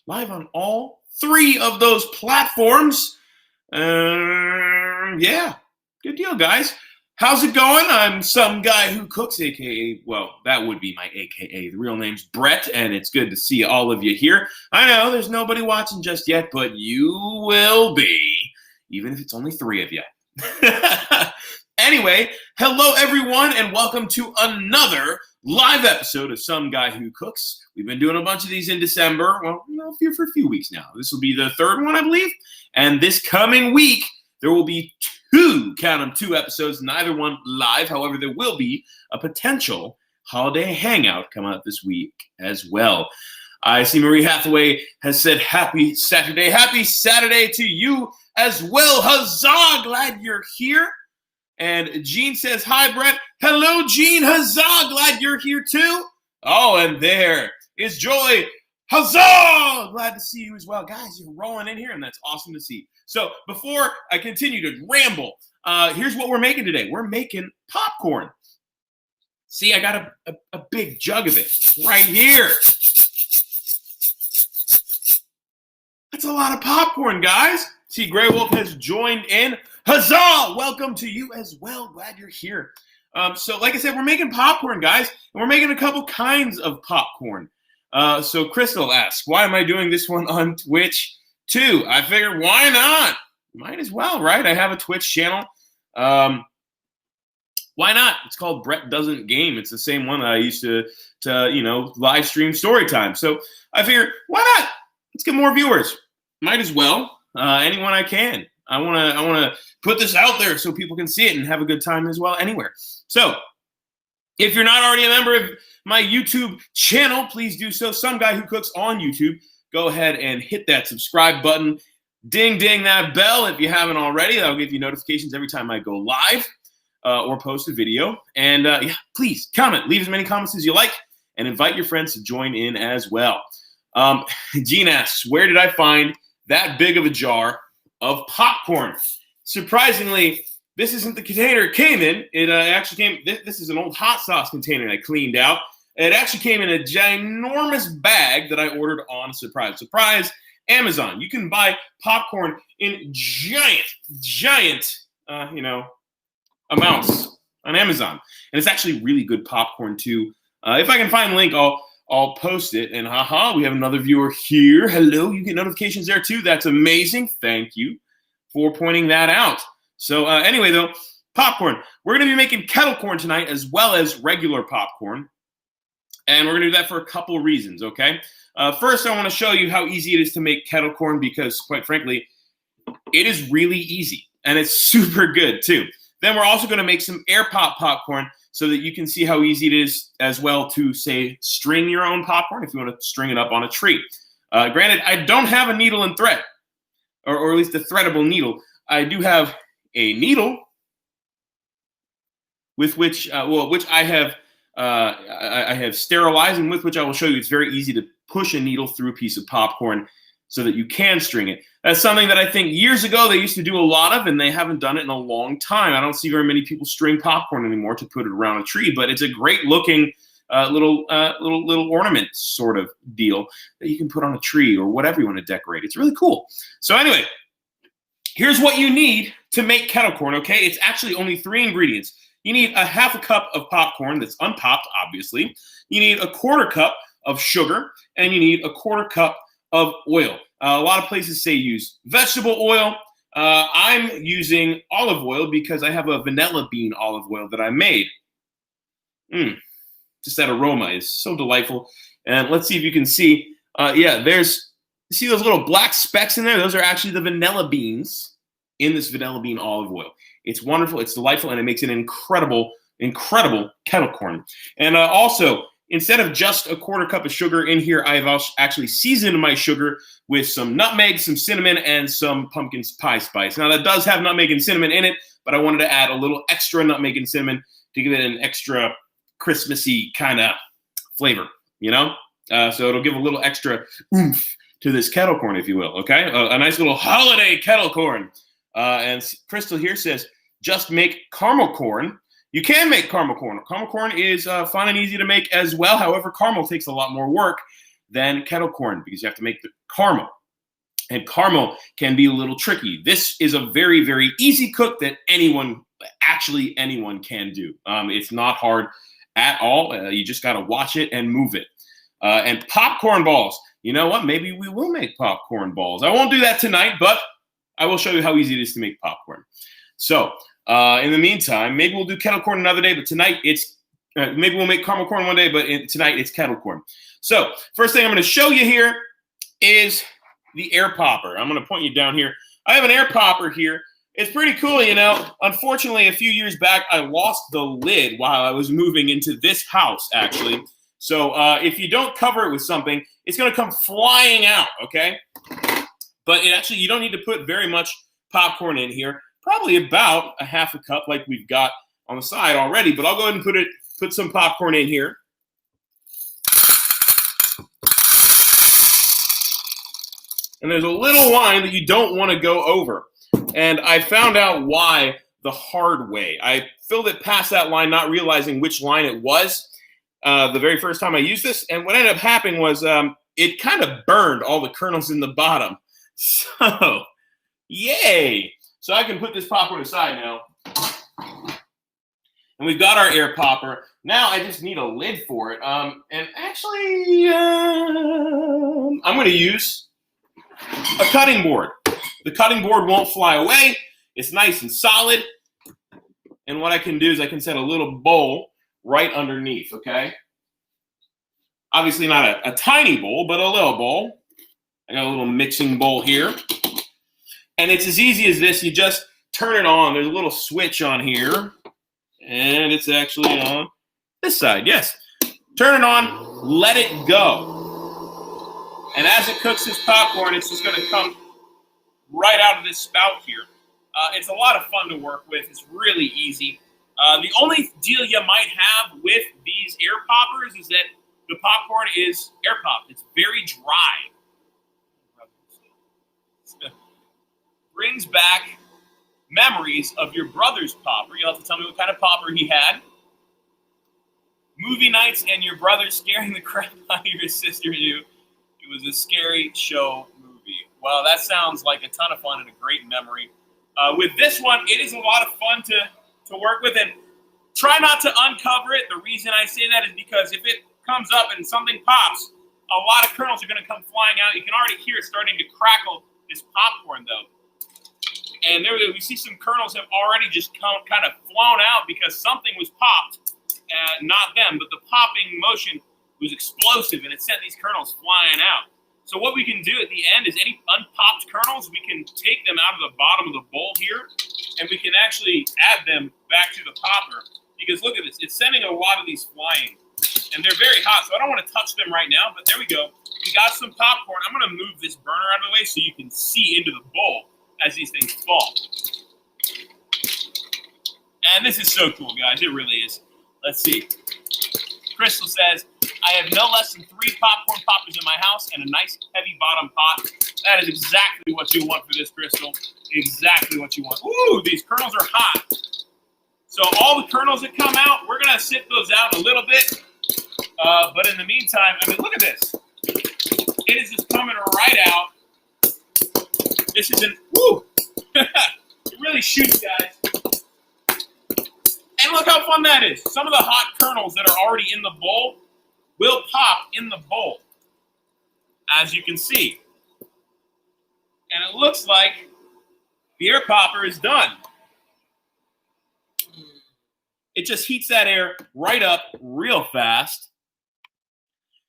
live on all three of those platforms. Yeah, good deal, guys. How's it going? I'm some guy who cooks, aka, well, that would be my aka. The real name's Brett, and it's good to see all of you here. I know there's nobody watching just yet, but you will be, even if it's only three of you. Anyway, hello everyone, and welcome to another live episode of Some Guy Who Cooks. We've been doing a bunch of these in December, well, for a few weeks now. This will be the third one, I believe, and this coming week, there will be count them, two episodes, neither one live. However, there will be a potential holiday hangout come out this week as well. I see Marie Hathaway has said happy Saturday. Happy Saturday to you as well. Huzzah! Glad you're here. And Jean says, hi, Brett. Hello, Jean. Huzzah! Glad you're here too. Oh, and there is Joy. Huzzah! Glad to see you as well. Guys, you're rolling in here, and that's awesome to see. So before I continue to ramble, here's what we're making today. We're making popcorn. See, I got a big jug of it right here. That's a lot of popcorn, guys. See, Grey Wolf has joined in. Huzzah! Welcome to you as well. Glad you're here. So like I said, we're making popcorn, guys, and we're making a couple kinds of popcorn. So Crystal asks, why am I doing this one on Twitch too? I figured, why not? Might as well, right? I have a Twitch channel. Why not? It's called Brett Doesn't Game. It's the same one that I used to live stream story time. So I figured, why not? Let's get more viewers. Might as well. Anyone I can. I wanna put this out there so people can see it and have a good time as well anywhere. So if you're not already a member of my YouTube channel, please do so. Some Guy Who Cooks on YouTube. Go ahead and hit that subscribe button. Ding, ding that bell if you haven't already. That'll give you notifications every time I go live or post a video. And yeah, please comment. Leave as many comments as you like and invite your friends to join in as well. Gene asks, where did I find that big of a jar of popcorn? Surprisingly, this isn't the container it came in. It actually came, this is an old hot sauce container I cleaned out. It actually came in a ginormous bag that I ordered on Surprise, Amazon. You can buy popcorn in giant, amounts on Amazon. And it's actually really good popcorn too. If I can find the link, I'll post it. And we have another viewer here. Hello, you get notifications there too. That's amazing. Thank you for pointing that out. So anyway, though, popcorn. We're going to be making kettle corn tonight as well as regular popcorn. And we're going to do that for a couple reasons, okay? First, I want to show you how easy it is to make kettle corn because, quite frankly, it is really easy. And it's super good, too. Then we're also going to make some air pop popcorn so that you can see how easy it is as well to, say, string your own popcorn if you want to string it up on a tree. Granted, I don't have a needle and thread, or at least a threadable needle. I do have a needle with which I have sterilized and with which I will show you. It's very easy to push a needle through a piece of popcorn so that you can string it. That's something that I think years ago they used to do a lot of, and they haven't done it in a long time. I don't see very many people string popcorn anymore to put it around a tree, but it's a great looking little ornament sort of deal that you can put on a tree or whatever you want to decorate. It's really cool. So anyway, here's what you need to make kettle corn, okay? It's actually only 3 ingredients. You need a half a cup of popcorn that's unpopped, obviously. You need a 1/4 cup of sugar, and you need a 1/4 cup of oil. A lot of places say use vegetable oil. I'm using olive oil because I have a vanilla bean olive oil that I made. Just that aroma is so delightful. And let's see if you can see. See those little black specks in there? Those are actually the vanilla beans in this vanilla bean olive oil. It's wonderful, it's delightful, and it makes an incredible kettle corn. And also, instead of just a 1/4 cup of sugar in here, I've also actually seasoned my sugar with some nutmeg, some cinnamon, and some pumpkin pie spice. Now, that does have nutmeg and cinnamon in it, but I wanted to add a little extra nutmeg and cinnamon to give it an extra Christmassy kind of flavor, So it'll give a little extra oomph to this kettle corn, if you will, okay? A nice little holiday kettle corn. And Crystal here says, just make caramel corn. You can make caramel corn. Caramel corn is fun and easy to make as well. However, caramel takes a lot more work than kettle corn because you have to make the caramel. And caramel can be a little tricky. This is a very, very easy cook that anyone can do. It's not hard at all. You just got to watch it and move it. And popcorn balls. You know what? Maybe we will make popcorn balls. I won't do that tonight, but I will show you how easy it is to make popcorn. So in the meantime, maybe we'll do kettle corn another day, but tonight it's, maybe we'll make caramel corn one day, but tonight it's kettle corn. So first thing I'm going to show you here is the air popper. I'm going to point you down here. I have an air popper here. It's pretty cool, you know. Unfortunately, a few years back, I lost the lid while I was moving into this house, actually. So if you don't cover it with something, it's going to come flying out, okay? But you don't need to put very much popcorn in here. Probably about a half a cup like we've got on the side already. But I'll go ahead and put some popcorn in here. And there's a little line that you don't want to go over. And I found out why the hard way. I filled it past that line, not realizing which line it was the very first time I used this. And what ended up happening was it kind of burned all the kernels in the bottom. So, yay. So I can put this popcorn aside now. And we've got our air popper. Now I just need a lid for it. And actually, I'm going to use a cutting board. The cutting board won't fly away. It's nice and solid. And what I can do is I can set a little bowl right underneath, okay? Obviously not a tiny bowl, but a little bowl. I got a little mixing bowl here. And it's as easy as this. You just turn it on. There's a little switch on here. And it's actually on this side, yes. Turn it on, let it go. And as it cooks this popcorn, it's just going to come right out of this spout here. It's a lot of fun to work with. It's really easy. The only deal you might have with these air poppers is that the popcorn is air popped. It's very dry. Brings back memories of your brother's popper. You'll have to tell me what kind of popper he had. Movie nights and your brother scaring the crap out of your sister knew. It was a scary show movie. Well, that sounds like a ton of fun and a great memory. With this one, it is a lot of fun to work with, and try not to uncover it. The reason I say that is because if it comes up and something pops, a lot of kernels are going to come flying out. You can already hear it starting to crackle this popcorn, though. And there we see some kernels have already just kind of flown out because something was popped, not them, but the popping motion was explosive, and it sent these kernels flying out. So what we can do at the end is any unpopped kernels, we can take them out of the bottom of the bowl here, and we can actually add them back to the popper. Because look at this, it's sending a lot of these flying, and they're very hot, so I don't want to touch them right now, but there we go. We got some popcorn. I'm going to move this burner out of the way so you can see into the bowl as these things fall. And this is so cool, guys. It really is. Let's see. Crystal says, I have no less than 3 popcorn poppers in my house and a nice heavy bottom pot. That is exactly what you want for this, Crystal. Exactly what you want. Ooh, these kernels are hot. So all the kernels that come out, we're going to sit those out a little bit. But in the meantime, I mean, look at this. It is just coming right out. This is an, woo! It really shoots, guys. And look how fun that is. Some of the hot kernels that are already in the bowl will pop in the bowl, as you can see. And it looks like the air popper is done. It just heats that air right up real fast.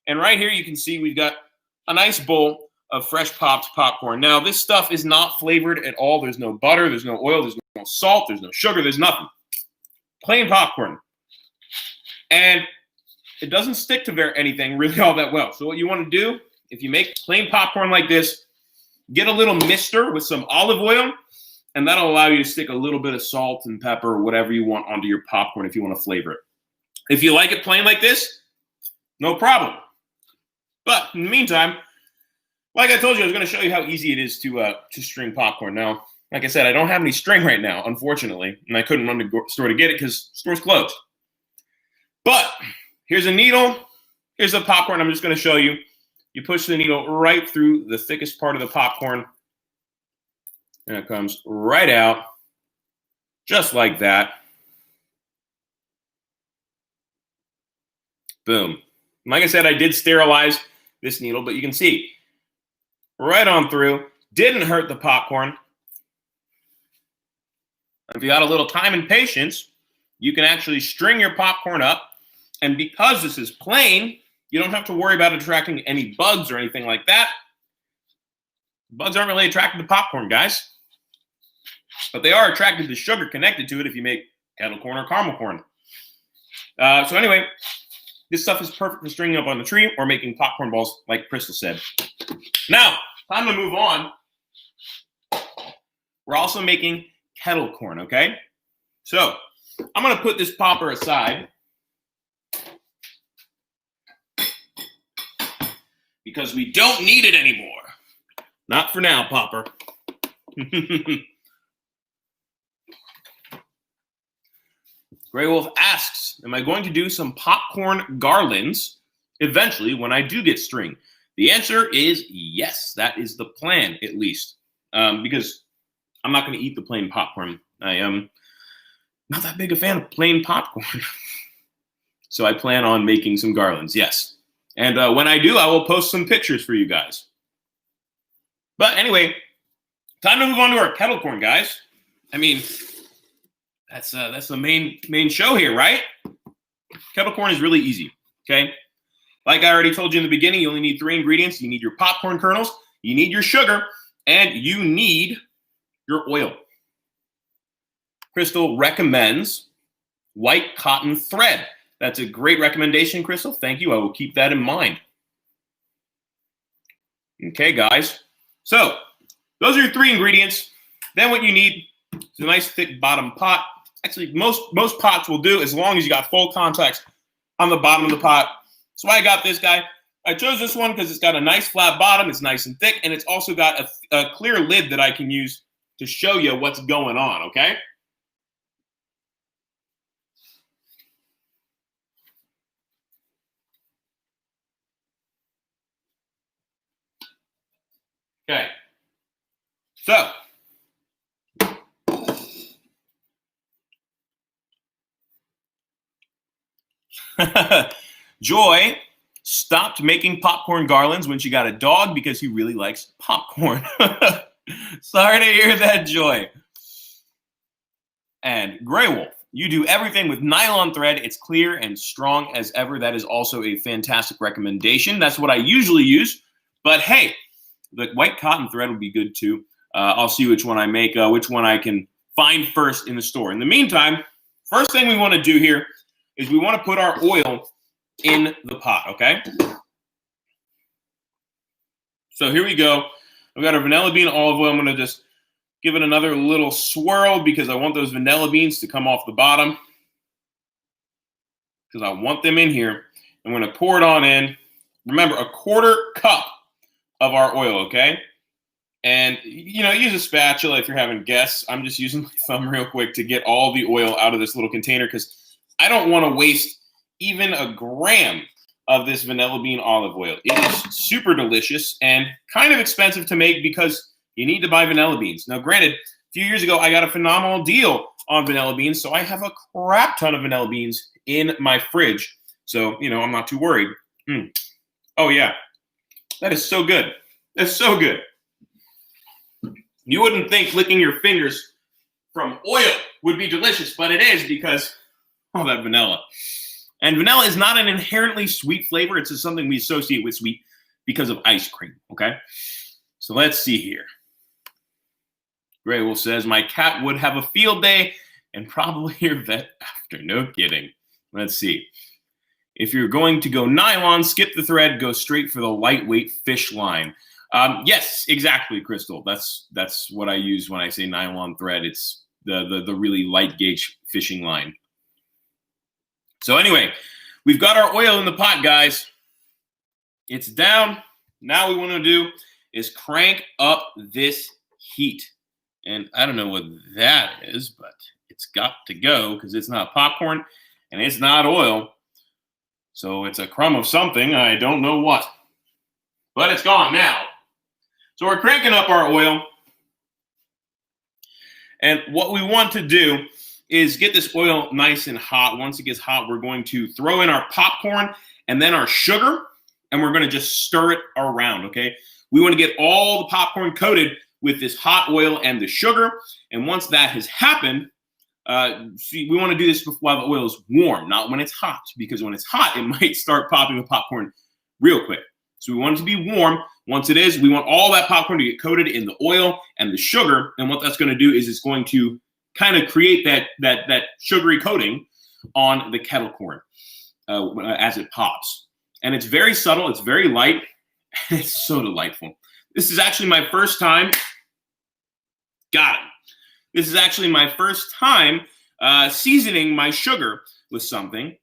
And right here you can see we've got a nice bowl of fresh popped popcorn. Now, this stuff is not flavored at all. There's no butter, there's no oil, there's no salt, there's no sugar, there's nothing. Plain popcorn. And it doesn't stick to anything really all that well. So what you want to do, if you make plain popcorn like this, get a little mister with some olive oil, and that'll allow you to stick a little bit of salt and pepper or whatever you want onto your popcorn if you want to flavor it. If you like it plain like this, no problem. But in the meantime, like I told you, I was going to show you how easy it is to string popcorn. Now, like I said, I don't have any string right now, unfortunately, and I couldn't run to the store to get it because the store's closed. But here's a needle. Here's the popcorn I'm just going to show you. You push the needle right through the thickest part of the popcorn, and it comes right out, just like that. Boom. Like I said, I did sterilize this needle, but you can see right on through. Didn't hurt the popcorn. If you got a little time and patience, you can actually string your popcorn up. And because this is plain, you don't have to worry about attracting any bugs or anything like that. Bugs aren't really attracted to popcorn, guys. But they are attracted to sugar connected to it if you make kettle corn or caramel corn. So anyway, this stuff is perfect for stringing up on the tree or making popcorn balls, like Crystal said. Now, time to move on. We're also making kettle corn, okay? So, I'm going to put this popper aside because we don't need it anymore. Not for now, popper. Grey Wolf asks, am I going to do some popcorn garlands eventually when I do get string? The answer is yes. That is the plan, at least. Because I'm not going to eat the plain popcorn. I am not that big a fan of plain popcorn. So I plan on making some garlands, yes. And when I do, I will post some pictures for you guys. But anyway, time to move on to our kettle corn, guys. I mean, that's the main show here, right? Kettle corn is really easy, okay? Like I already told you in the beginning, you only need 3 ingredients. You need your popcorn kernels, you need your sugar, and you need your oil. Crystal recommends white cotton thread. That's a great recommendation, Crystal. Thank you. I will keep that in mind. Okay, guys. So those are your 3 ingredients. Then what you need is a nice thick bottom pot. Actually, most pots will do as long as you got full contacts on the bottom of the pot. That's why I got this guy. I chose this one because it's got a nice flat bottom. It's nice and thick, and it's also got a clear lid that I can use to show you what's going on, okay? Okay. So, Joy stopped making popcorn garlands when she got a dog because he really likes popcorn. Sorry to hear that, Joy. And Grey Wolf, you do everything with nylon thread. It's clear and strong as ever. That is also a fantastic recommendation. That's what I usually use. But hey, the white cotton thread would be good too. I'll see which one I make, which one I can find first in the store. In the meantime, first thing we want to do here is we want to put our oil in the pot, okay? So here we go. I've got our vanilla bean olive oil. I'm going to just give it another little swirl because I want those vanilla beans to come off the bottom because I want them in here. I'm going to pour it on in. Remember, a 1/4 cup of our oil, okay? And, you know, use a spatula if you're having guests. I'm just using my thumb real quick to get all the oil out of this little container because I don't want to waste even a gram of this vanilla bean olive oil. It is super delicious and kind of expensive to make because you need to buy vanilla beans. Now, granted, a few years ago, I got a phenomenal deal on vanilla beans, so I have a crap ton of vanilla beans in my fridge. So, you know, I'm not too worried. Oh, yeah. That is so good. That's so good. You wouldn't think licking your fingers from oil would be delicious, but it is because all that vanilla. And vanilla is not an inherently sweet flavor. It's just something we associate with sweet because of ice cream, okay? So let's see here. Grey Wolf says, my cat would have a field day and probably your vet after. No kidding. Let's see. If you're going to go nylon, skip the thread, go straight for the lightweight fish line. Yes, exactly, Crystal. That's what I use when I say nylon thread. It's the really light gauge fishing line. So anyway, we've got our oil in the pot, guys. It's down. Now what we want to do is crank up this heat. And I don't know what that is, but it's got to go because it's not popcorn and it's not oil. So it's a crumb of something. I don't know what. but it's gone now. So we're cranking up our oil. And what we want to do is get this oil nice and hot. Once it gets hot, we're going to throw in our popcorn and then our sugar, and we're going to just stir it around, okay? We want to get all the popcorn coated with this hot oil and the sugar, and once that has happened, see, we want to do this while the oil is warm, not when it's hot, because when it's hot, it might start popping the popcorn real quick. So we want it to be warm. Once it is, we want all that popcorn to get coated in the oil and the sugar, and what that's going to do is it's going to kind of create that sugary coating on the kettle corn as it pops. And it's very subtle, it's very light, and it's so delightful. This is actually my first time, got it. This is actually my first time seasoning my sugar with something,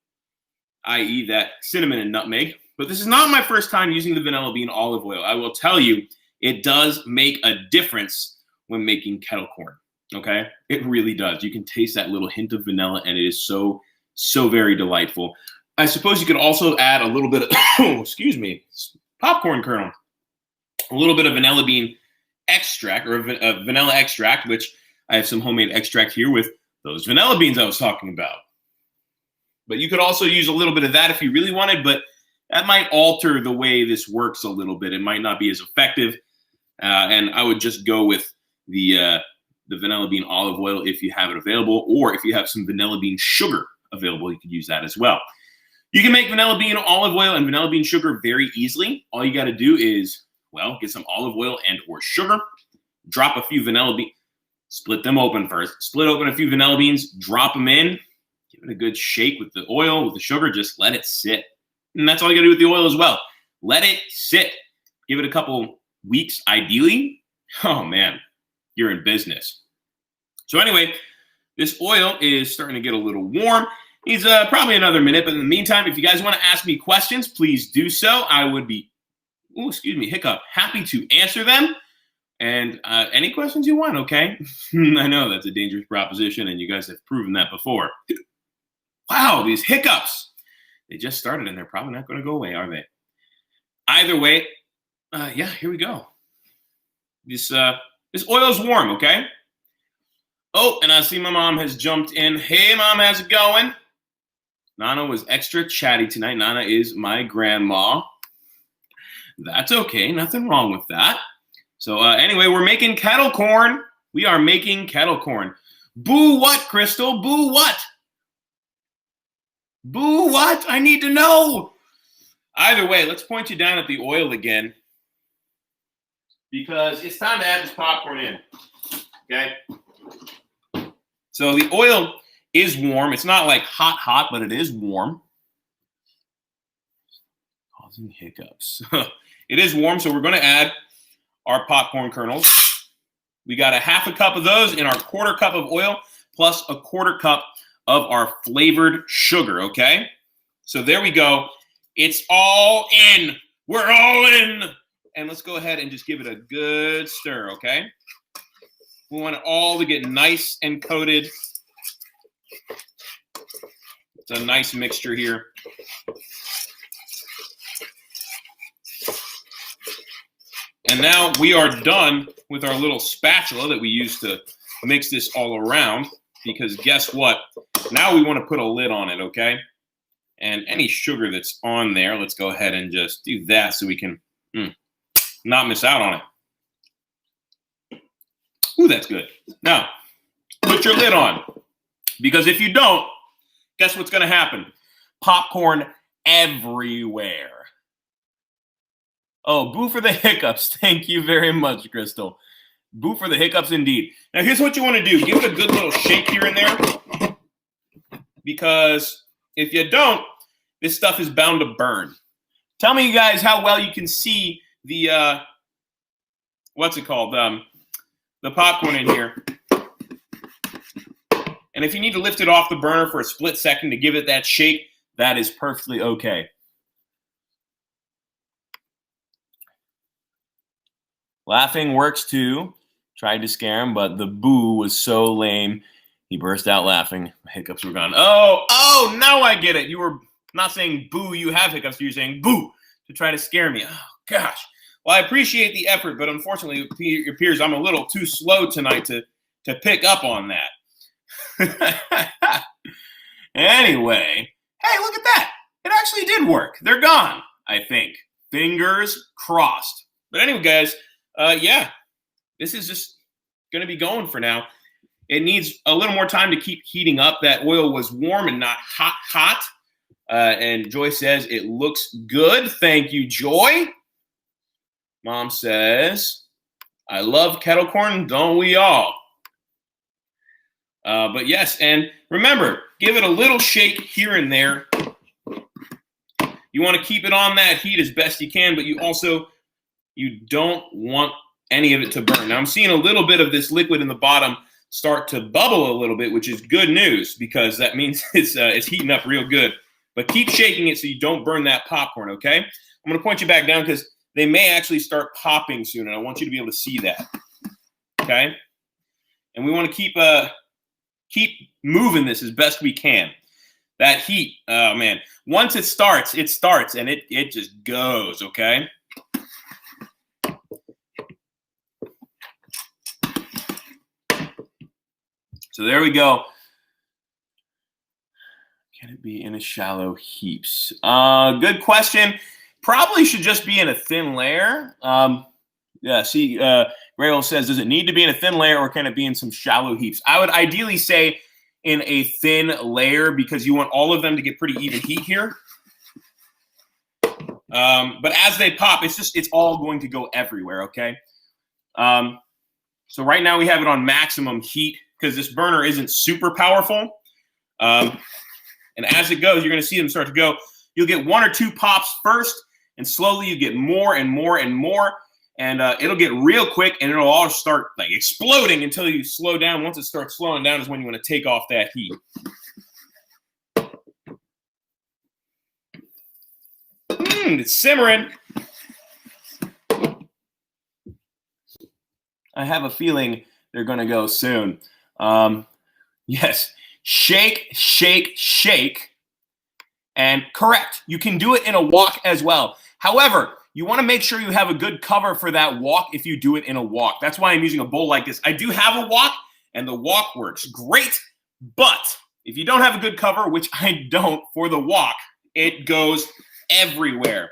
i.e. that cinnamon and nutmeg. But this is not my first time using the vanilla bean olive oil. I will tell you, it does make a difference when making kettle corn, okay? It really does. You can taste that little hint of vanilla, and it is so, so very delightful. I suppose you could also add a little bit of, excuse me, popcorn kernel, a little bit of vanilla bean extract, or vanilla extract, which I have some homemade extract here with those vanilla beans I was talking about. But you could also use a little bit of that if you really wanted, but that might alter the way this works a little bit. It might not be as effective, and I would just go with the vanilla bean olive oil if you have it available, or if you have some vanilla bean sugar available, you could use that as well. You can make vanilla bean olive oil and vanilla bean sugar very easily. All you got to do is, well, get some olive oil and or sugar, drop a few vanilla beans, split them open first, split open a few vanilla beans, drop them in, give it a good shake with the oil, with the sugar, just let it sit. And that's all you gotta do with the oil as well. Let it sit. Give it a couple weeks, ideally. Oh man, you're in business. So anyway, this oil is starting to get a little warm. Needs probably another minute, but in the meantime, if you guys want to ask me questions, please do so. I would be, happy to answer them. And any questions you want, okay? I know that's a dangerous proposition, and you guys have proven that before. Wow, these hiccups. They just started, and they're probably not going to go away, are they? Either way, yeah, here we go. This oil is warm, okay? Oh, and I see my mom has jumped in. Hey, Mom, how's it going? Nana was extra chatty tonight. Nana is my grandma. That's okay. Nothing wrong with that. So anyway, we're making kettle corn. We are making kettle corn. Boo what, Crystal? Boo what? Boo what? I need to know. Either way, let's point you down at the oil again, because it's time to add this popcorn in, okay? So the oil is warm. It's not like hot, but it is warm. Causing hiccups. It is warm, so we're going to add our popcorn kernels. We got a half a cup of those in our quarter cup of oil, plus a quarter cup of our flavored sugar, okay? So there we go. It's all in. We're all in. And let's go ahead and just give it a good stir, okay? We want it all to get nice and coated. It's a nice mixture here. And now we are done with our little spatula that we use to mix this all around, because guess what? Now we want to put a lid on it, okay? And any sugar that's on there, let's go ahead and just do that so we can not miss out on it. Ooh, that's good. Now, put your lid on, because if you don't, guess what's going to happen? Popcorn everywhere. Oh, boo for the hiccups. Thank you very much, Crystal. Boo for the hiccups indeed. Now, here's what you want to do. Give it a good little shake here and there, because if you don't, this stuff is bound to burn. Tell me, you guys, how well you can see the, what's it called? The popcorn in here. And if you need to lift it off the burner for a split second to give it that shake, that is perfectly okay. Laughing works too. Tried to scare him, but the boo was so lame. He burst out laughing. Hiccups were gone. Oh, now I get it. You were not saying boo, you have hiccups. You were saying boo to try to scare me. Oh, gosh. Well, I appreciate the effort, but unfortunately, it appears I'm a little too slow tonight to pick up on that. Anyway, hey, look at that. It actually did work. They're gone, I think. Fingers crossed. But anyway, guys, yeah, this is just going to be going for now. It needs a little more time to keep heating up. That oil was warm and not hot. And Joy says it looks good. Thank you, Joy. Mom says, I love kettle corn, don't we all? But yes, and remember, give it a little shake here and there. You want to keep it on that heat as best you can, but you don't want any of it to burn. Now I'm seeing a little bit of this liquid in the bottom start to bubble a little bit, which is good news because that means it's heating up real good. But keep shaking it so you don't burn that popcorn, okay? I'm going to point you back down because they may actually start popping soon, and I want you to be able to see that, okay? And we want to keep moving this as best we can. That heat, oh man, once it starts, and it just goes, okay? So there we go. Can it be in a shallow heaps? Good question. Probably should just be in a thin layer. Yeah, see, Grail says, does it need to be in a thin layer or can it be in some shallow heaps? I would ideally say in a thin layer because you want all of them to get pretty even heat here. But as they pop, it's all going to go everywhere, okay? So right now we have it on maximum heat because this burner isn't super powerful. And as it goes, you're going to see them start to go. You'll get 1 or 2 pops first, and slowly you get more and more and more. And it'll get real quick, and it'll all start like exploding until you slow down. Once it starts slowing down is when you want to take off that heat. It's simmering. I have a feeling they're going to go soon. Yes. Shake, shake, shake. And correct, you can do it in a wok as well. However, you want to make sure you have a good cover for that wok if you do it in a wok. That's why I'm using a bowl like this. I do have a wok, and the wok works great. But if you don't have a good cover, which I don't for the wok, it goes everywhere.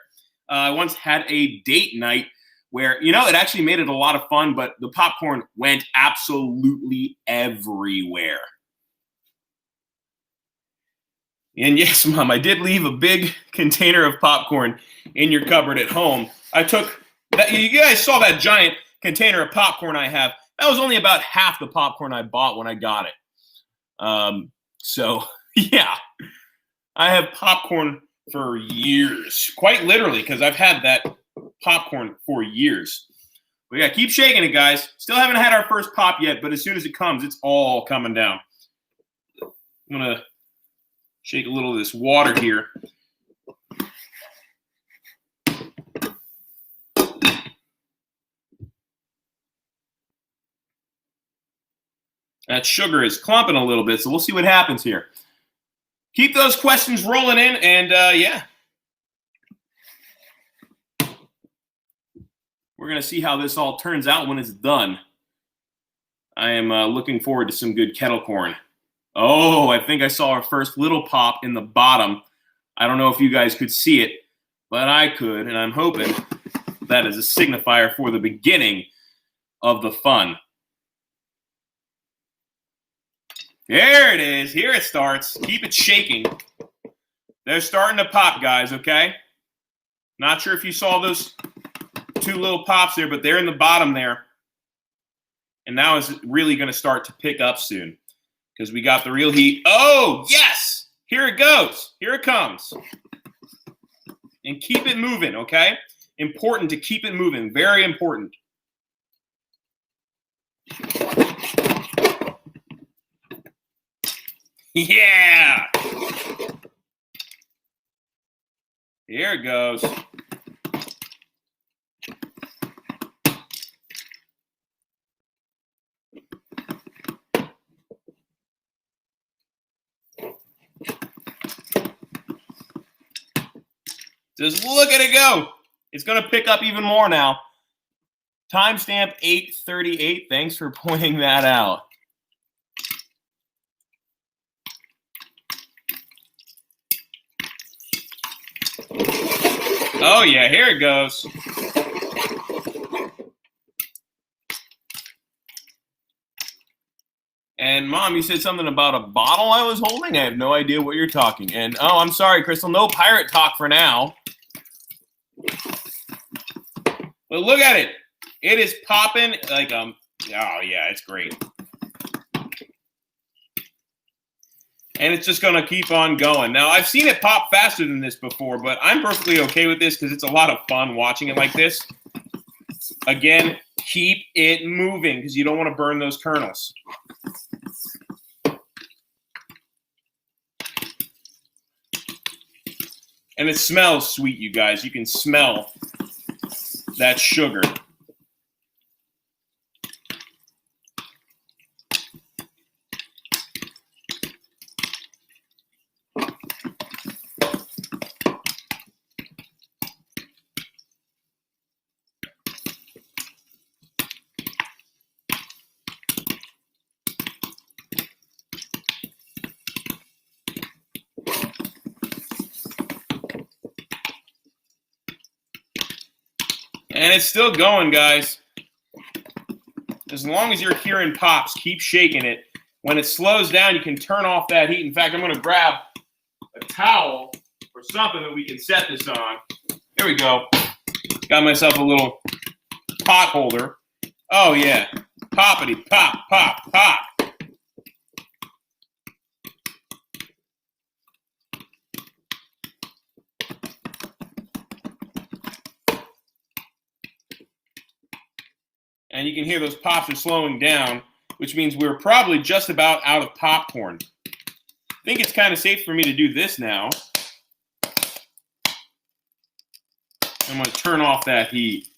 I once had a date night where, it actually made it a lot of fun, but the popcorn went absolutely everywhere. And yes, Mom, I did leave a big container of popcorn in your cupboard at home. I took that. You guys saw that giant container of popcorn I have. That was only about half the popcorn I bought when I got it. So, yeah, I have popcorn for years, quite literally, because I've had that popcorn for years. But yeah, keep shaking it, guys. Still haven't had our first pop yet, but as soon as it comes, it's all coming down. I'm going to shake a little of this water here. That sugar is clumping a little bit, so we'll see what happens here. Keep those questions rolling in, and yeah. We're going to see how this all turns out when it's done. I am looking forward to some good kettle corn. Oh, I think I saw our first little pop in the bottom. I don't know if you guys could see it, but I could, and I'm hoping that is a signifier for the beginning of the fun. There it is. Here it starts. Keep it shaking. They're starting to pop, guys, okay? Not sure if you saw those 2 little pops there, but they're in the bottom there. And now it's really going to start to pick up soon because we got the real heat. Oh, yes! Here it goes. Here it comes. And keep it moving, okay? Important to keep it moving. Very important. Yeah! Here it goes. Just look at it go. It's going to pick up even more now. Timestamp 8:38. Thanks for pointing that out. Oh, yeah, here it goes. And, Mom, you said something about a bottle I was holding? I have no idea what you're talking. And, oh, I'm sorry, Crystal. No pirate talk for now. But look at it. It is popping like, oh, yeah, it's great. And it's just going to keep on going. Now, I've seen it pop faster than this before, but I'm perfectly okay with this because it's a lot of fun watching it like this. Again, keep it moving because you don't want to burn those kernels. And it smells sweet, you guys. You can smell that sugar. And it's still going, guys. As long as you're hearing pops, keep shaking it. When it slows down, you can turn off that heat. In fact, I'm going to grab a towel or something that we can set this on. Here we go. Got myself a little pot holder. Oh, yeah. Poppity, pop, pop, pop. And you can hear those pops are slowing down, which means we're probably just about out of popcorn. I think it's kind of safe for me to do this now. I'm going to turn off that heat.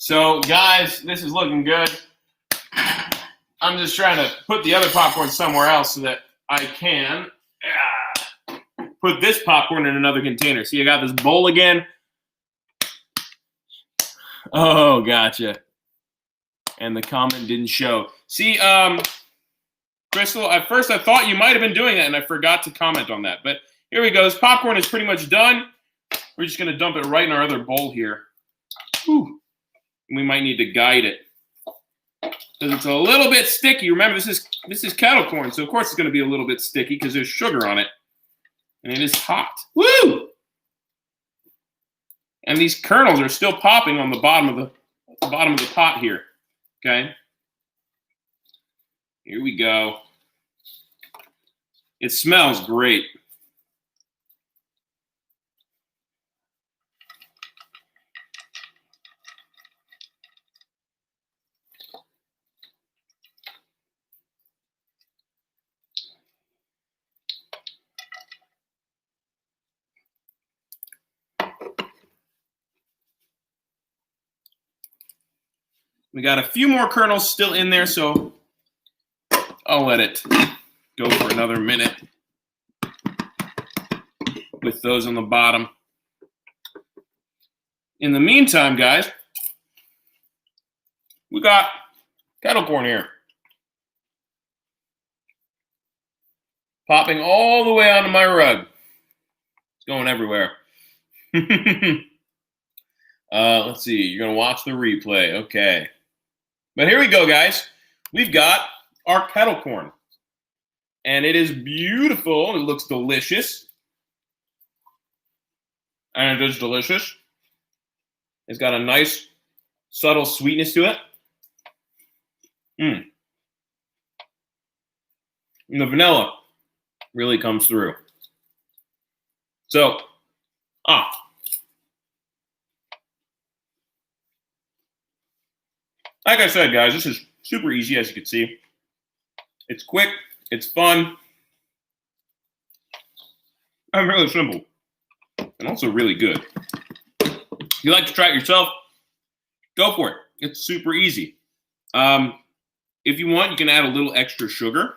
So, guys, this is looking good. I'm just trying to put the other popcorn somewhere else so that I can put this popcorn in another container. See, I got this bowl again. Oh, gotcha. And the comment didn't show. See, Crystal, at first I thought you might have been doing that, and I forgot to comment on that. But here we go. This popcorn is pretty much done. We're just going to dump it right in our other bowl here. Whew. We might need to guide it because it's a little bit sticky. Remember, this is kettle corn, so of course it's going to be a little bit sticky because there's sugar on it, and it is hot. Woo! And these kernels are still popping on the bottom of the pot here. Okay. Here we go. It smells great. We got a few more kernels still in there, so I'll let it go for another minute with those on the bottom. In the meantime, guys, we got kettle corn here. Popping all the way onto my rug. It's going everywhere. Let's see. You're going to watch the replay. Okay. But here we go, guys. We've got our kettle corn. And it is beautiful. It looks delicious. And it is delicious. It's got a nice, subtle sweetness to it. And the vanilla really comes through. So, Like I said, guys, this is super easy, as you can see. It's quick, it's fun, and really simple, and also really good. If you like to try it yourself, go for it. It's super easy. If you want, you can add a little extra sugar,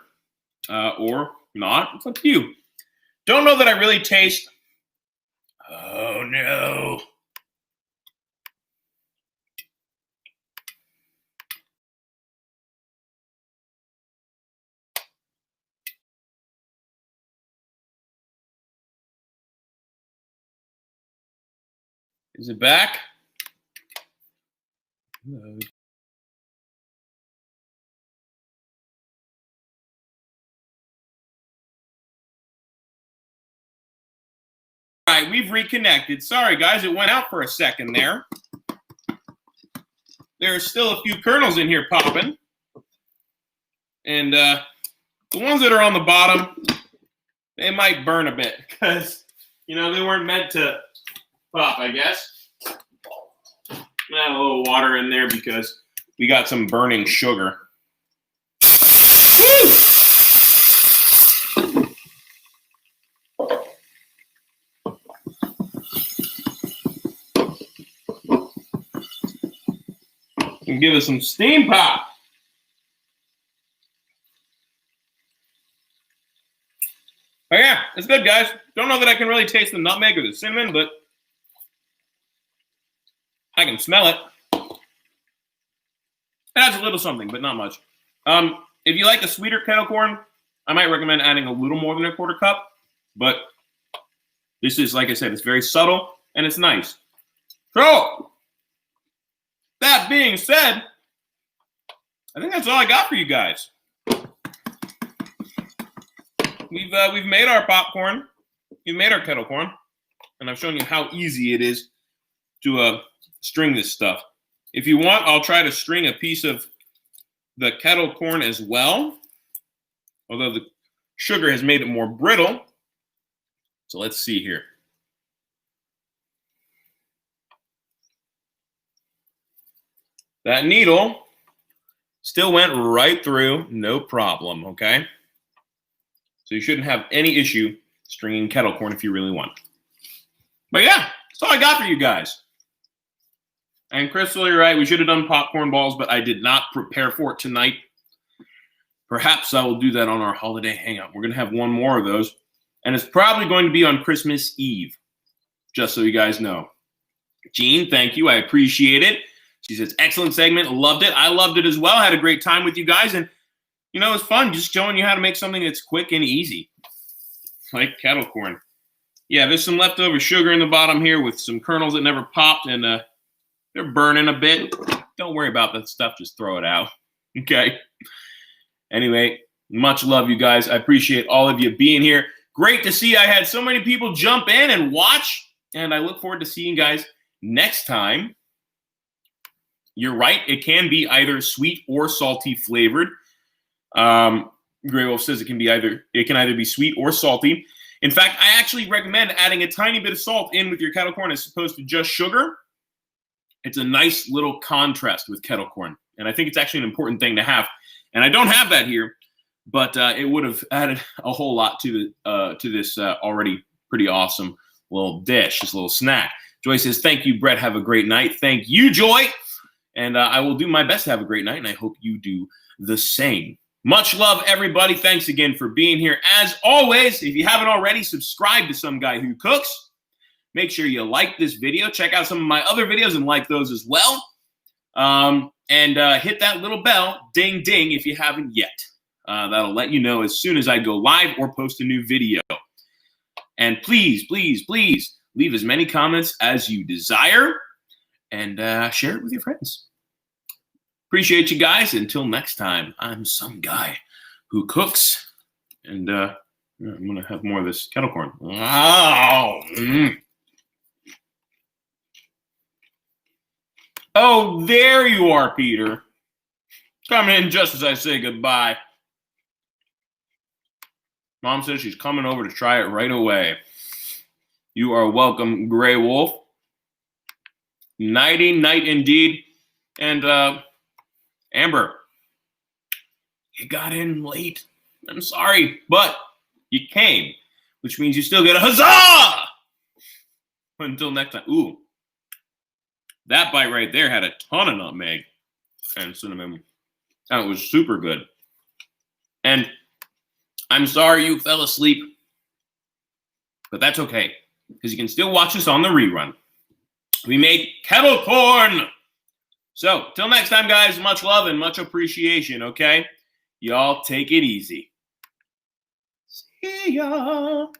or not. It's up to you. Don't know that I really taste. Oh no. Is it back? No. All right, we've reconnected. Sorry, guys, it went out for a second there. There's still a few kernels in here popping. And the ones that are on the bottom, they might burn a bit because, you know, they weren't meant to pop, I guess. Add a little water in there because we got some burning sugar. Woo! And give us some steam pop. Oh yeah, it's good, guys. Don't know that I can really taste the nutmeg or the cinnamon, but I can smell it. It adds a little something, but not much. If you like a sweeter kettle corn, I might recommend adding a little more than a quarter cup. But this is, like I said, it's very subtle and it's nice. So, that being said, I think that's all I got for you guys. We've made our popcorn, we've made our kettle corn, and I've shown you how easy it is to string this stuff. If you want, I'll try to string a piece of the kettle corn as well, although the sugar has made it more brittle. So let's see here. That needle still went right through, no problem, okay? So you shouldn't have any issue stringing kettle corn if you really want. But yeah, that's all I got for you guys. And Crystal, you're right, we should have done popcorn balls, but I did not prepare for it tonight. Perhaps I will do that on our holiday hangout. We're going to have one more of those, and it's probably going to be on Christmas Eve, just so you guys know. Jean, thank you. I appreciate it. She says, excellent segment. Loved it. I loved it as well. Had a great time with you guys, and you know, it's fun just showing you how to make something that's quick and easy, like kettle corn. Yeah, there's some leftover sugar in the bottom here with some kernels that never popped, and they're burning a bit. Don't worry about that stuff. Just throw it out. Okay? Anyway, much love, you guys. I appreciate all of you being here. Great to see I had so many people jump in and watch, and I look forward to seeing you guys next time. You're right. It can be either sweet or salty flavored. Grey Wolf says it can either be sweet or salty. In fact, I actually recommend adding a tiny bit of salt in with your kettle corn as opposed to just sugar. It's a nice little contrast with kettle corn, and I think it's actually an important thing to have. And I don't have that here, but it would have added a whole lot to this already pretty awesome little dish, this little snack. Joy says, thank you, Brett. Have a great night. Thank you, Joy. And I will do my best to have a great night, and I hope you do the same. Much love, everybody. Thanks again for being here. As always, if you haven't already, subscribe to Some Guy Who Cooks. Make sure you like this video. Check out some of my other videos and like those as well. And hit that little bell, ding, ding, if you haven't yet. That'll let you know as soon as I go live or post a new video. And please, please, please leave as many comments as you desire and share it with your friends. Appreciate you guys. Until next time, I'm Some Guy Who Cooks. And I'm going to have more of this kettle corn. Wow. Oh, there you are, Peter. Come in just as I say goodbye. Mom says she's coming over to try it right away. You are welcome, Grey Wolf. Nighty night indeed. And Amber, you got in late. I'm sorry, but you came, which means you still get a huzzah! Until next time. Ooh, that bite right there had a ton of nutmeg and cinnamon. And it was super good. And I'm sorry you fell asleep, but that's okay, because you can still watch us on the rerun. We made kettle corn. So, till next time, guys, much love and much appreciation, okay? Y'all take it easy. See ya.